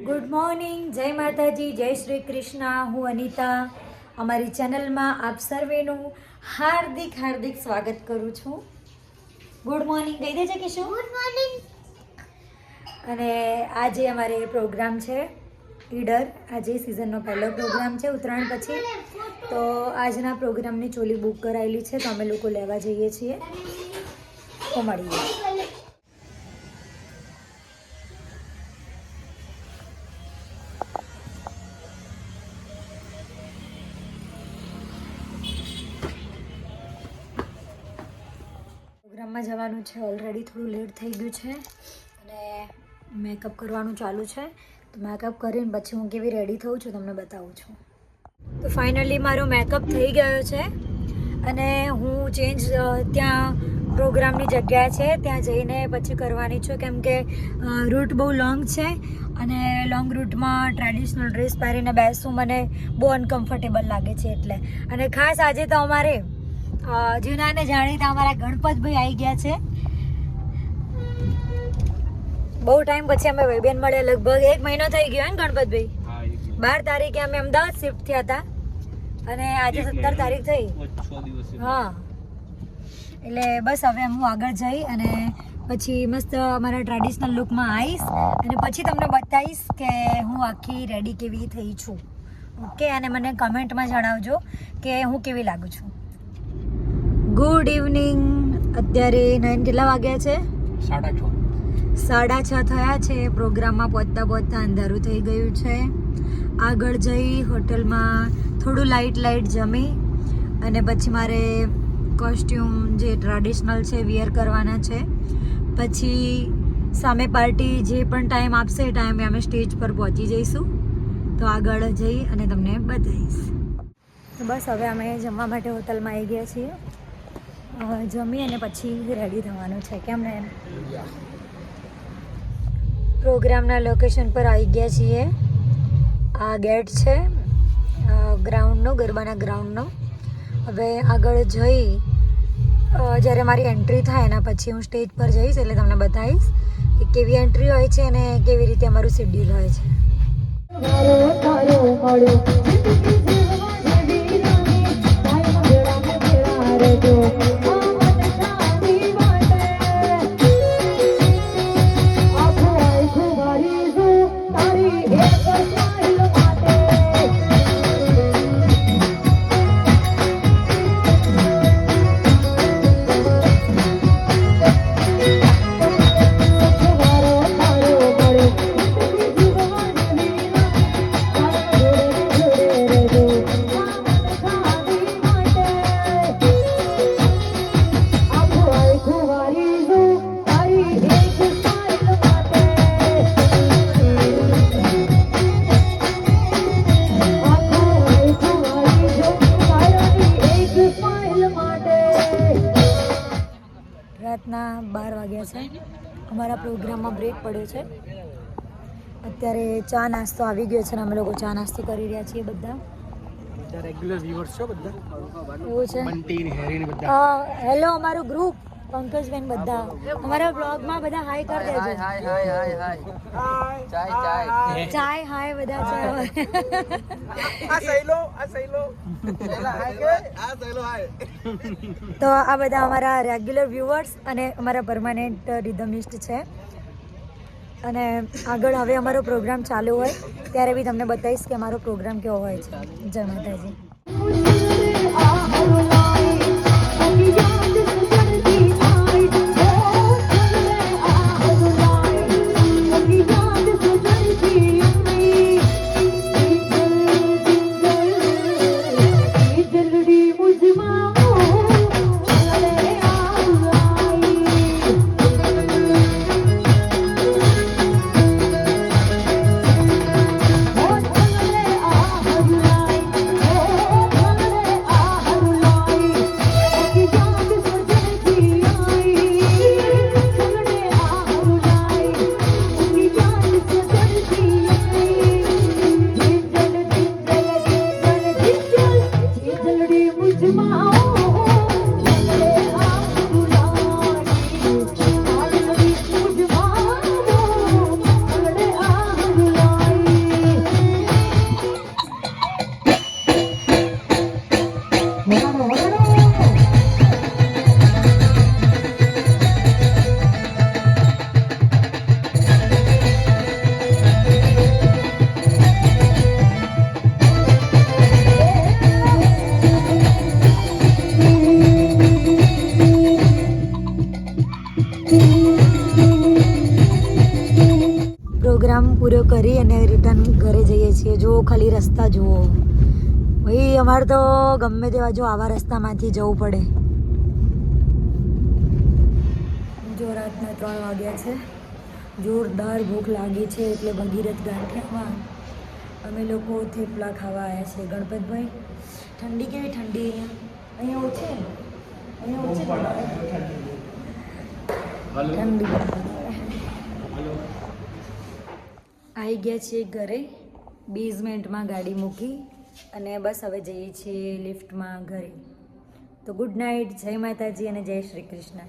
Good morning, જય માતાજી, જય શ્રી કૃષ્ણ. હું અનિતા. અમારી ચેનલમાં આપ સર્વેનું હાર્દિક હાર્દિક સ્વાગત કરું છું. ગુડ મોર્નિંગ કહી દેજે કે શું? Good morning. અને આજે અમારે પ્રોગ્રામ છે ઈડર. આજે સિઝનનો પહેલો પ્રોગ્રામ છે ઉત્તરાયણ પછી. તો આજના પ્રોગ્રામની ચોલી બુક કરાયેલી છે, તો અમે લોકો લેવા જઈએ છીએ. તો મળીએ. પ્રોગ્રામમાં જવાનું છે. ઓલરેડી થોડું લેટ થઈ ગયું છે અને મેકઅપ કરવાનું ચાલુ છે. તો મેકઅપ કરીને પછી હું કેવી રેડી થઉં છું તમને બતાવું છું. તો ફાઇનલી મારો મેકઅપ થઈ ગયો છે અને હું ચેન્જ ત્યાં પ્રોગ્રામની જગ્યા છે ત્યાં જઈને પછી કરવાની છું, કેમ કે રૂટ બહુ લોંગ છે અને લોંગ રૂટમાં ટ્રેડિશનલ ડ્રેસ પહેરીને બેસવું મને બહુ અનકમ્ફર્ટેબલ લાગે છે એટલે. અને ખાસ આજે તો અમારે જૂના ને જાણીતા અમારા ગણપતભાઈ આવી ગયા છે. બહુ ટાઈમ પછી અમે ભાઈબેન મળ્યા, લગભગ 1 મહિનો થઈ ગયો ને ગણપતભાઈ. 12 તારીખે અમે અમદાવાદ શિફ્ટ થયા હતા અને આજે 17 તારીખ થઈ. હા, એટલે બસ હવે હું આગળ જઈ અને પછી મસ્ત અમારા ટ્રેડિશનલ લુકમાં આવીશ અને પછી તમને બતાવીશ કે હું આખી રેડી કેવી થઈ છું. ઓકે, અને મને કમેન્ટમાં જણાવજો કે હું કેવી લાગુ છું. Good evening. અત્યારે 9 કેટલા વાગ્યા છે? 6:30 થયા છે. પ્રોગ્રામમાં પહોંચતા પહોંચતા અંધારું થઈ ગયું છે. આગળ જઈ હોટલમાં થોડું લાઇટ જમી અને પછી મારે કોસ્ટ્યુમ જે ટ્રેડિશનલ છે વિયર કરવાના છે. પછી સામે પાર્ટી જે પણ ટાઈમ આપશે એ ટાઈમે અમે સ્ટેજ પર પહોંચી જઈશું. તો આગળ જઈ અને તમને બતાવીશ. બસ હવે અમે જમવા માટે હોટલમાં આવી ગયા છીએ. જમી અને પછી રેડી થવાનું છે. કેમ ને પ્રોગ્રામના લોકેશન પર આવી ગયા છીએ. આ ગેટ છે ગ્રાઉન્ડનો, ગરબાના ગ્રાઉન્ડનો. હવે આગળ જઈ જ્યારે મારી એન્ટ્રી થાય એના પછી હું સ્ટેજ પર જઈશ એટલે તમને બતાવીશ કે કેવી એન્ટ્રી હોય છે અને કેવી રીતે અમારું શેડ્યુલ હોય છે. રાતના 12 વાગ્યા છે. અમારા પ્રોગ્રામમાં બ્રેક પડ્યો છે. અત્યારે ચા નાસ્તો આવી ગયો છે અને અમે લોકો ચા નાસ્તો કરી રહ્યા છીએ. બધા રેગ્યુલર વ્યુઅર્સ છો બધા? એવું છે. બંટી ને હેરી ને બધા. હેલો અમારું ગ્રુપ, પંકજબેન બધા અમારા બ્લોગમાં બધા હાય કરી દેજો. ચાય હાય બધા ચાય. તો આ બધા અમારા રેગ્યુલર વ્યુઅર્સ અને અમારા પરમાનન્ટ રિધમિસ્ટ છે. અને આગળ હવે અમારો પ્રોગ્રામ ચાલુ હોય ત્યારે બી તમને બતાવીશ કે અમારો પ્રોગ્રામ કેવો હોય છે. જય માતાજી. કરી અને રિટર્ન ઘરે જઈએ છીએ. જો ખાલી રસ્તા જુઓ ભાઈ, અમારે તો ગમે તેવા જો આવા રસ્તામાંથી જવું પડે. જો રાતના 3 વાગ્યા છે, જોરદાર ભૂખ લાગી છે એટલે ભગીરથ ગાંઠિયામાં અમે લોકો થેપલા ખાવા આવ્યા છે. ગણપતભાઈ, ઠંડી કેવી ઠંડી અહીંયા ઓછી ઠંડી આવી ગયા છીએ ઘરે. બેઝમેન્ટમાં ગાડી મૂકી અને બસ હવે જઈએ છીએ લિફ્ટમાં ઘરે. તો ગુડ નાઇટ, જય માતાજી અને જય શ્રી કૃષ્ણ.